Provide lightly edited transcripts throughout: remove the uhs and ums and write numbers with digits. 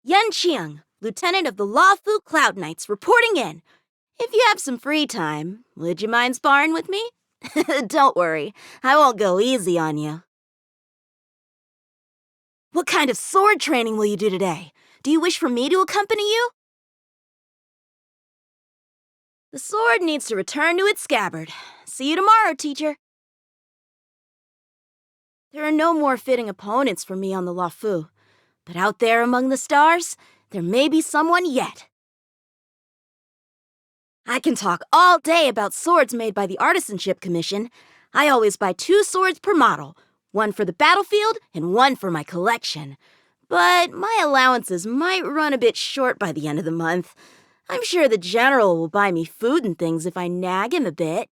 Yanqing, Lieutenant of the Lawfu Cloud Knights, reporting in. If you have some free time, would you mind sparring with me? Don't worry, I won't go easy on you. What kind of sword training will you do today? Do you wish for me to accompany you? The sword needs to return to its scabbard. See you tomorrow, teacher. There are no more fitting opponents for me on the Lawfu, but out there among the stars, there may be someone yet. I can talk all day about swords made by the Artisanship Commission. I always buy 2 swords per model, one for the battlefield and one for my collection. But my allowances might run a bit short by the end of the month. I'm sure the general will buy me food and things if I nag him a bit.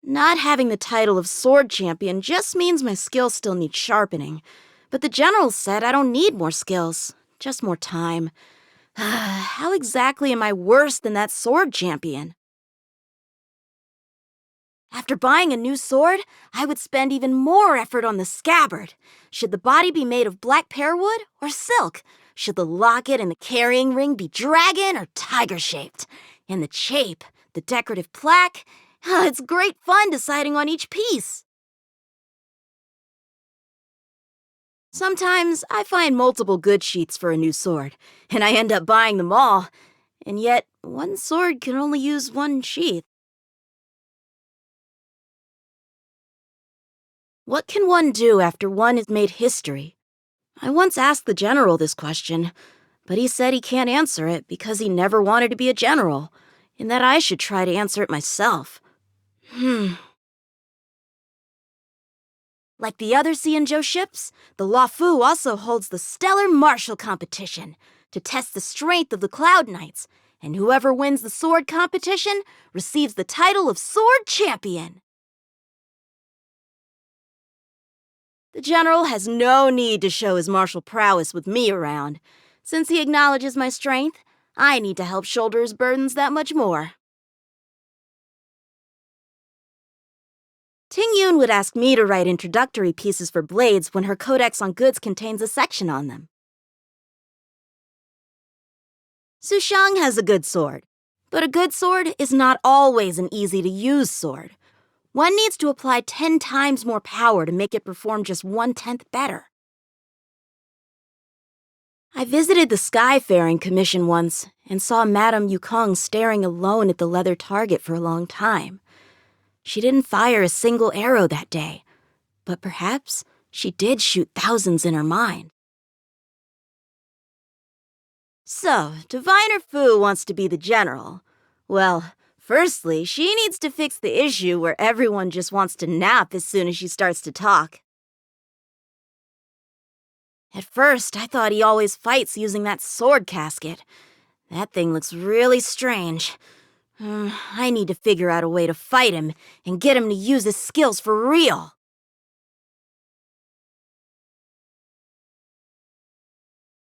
Not having the title of sword champion just means my skills still need sharpening. But the general said I don't need more skills, just more time. How exactly am I worse than that sword champion? After buying a new sword, I would spend even more effort on the scabbard. Should the body be made of black pearwood or silk? Should the locket and the carrying ring be dragon or tiger-shaped? And the chape, the decorative plaque? It's great fun deciding on each piece. Sometimes I find multiple good sheets for a new sword, and I end up buying them all. And yet, one sword can only use one sheath. What can one do after one has made history? I once asked the general this question, but he said he can't answer it because he never wanted to be a general, and that I should try to answer it myself. Like the other Xianzhou ships, the Lawfu also holds the Stellar Martial Competition to test the strength of the Cloud Knights, and whoever wins the sword competition receives the title of Sword Champion. The general has no need to show his martial prowess with me around. Since he acknowledges my strength, I need to help shoulder his burdens that much more. Tingyun would ask me to write introductory pieces for blades when her codex on goods contains a section on them. Sushang has a good sword, but a good sword is not always an easy-to-use sword. One needs to apply 10 times more power to make it perform just 1/10 better. I visited the Skyfaring Commission once and saw Madame Yukong staring alone at the leather target for a long time. She didn't fire a single arrow that day, but perhaps she did shoot thousands in her mind. So, Diviner Fu wants to be the general. Well, firstly, she needs to fix the issue where everyone just wants to nap as soon as she starts to talk. At first, I thought he always fights using that sword casket. That thing looks really strange. I need to figure out a way to fight him and get him to use his skills for real.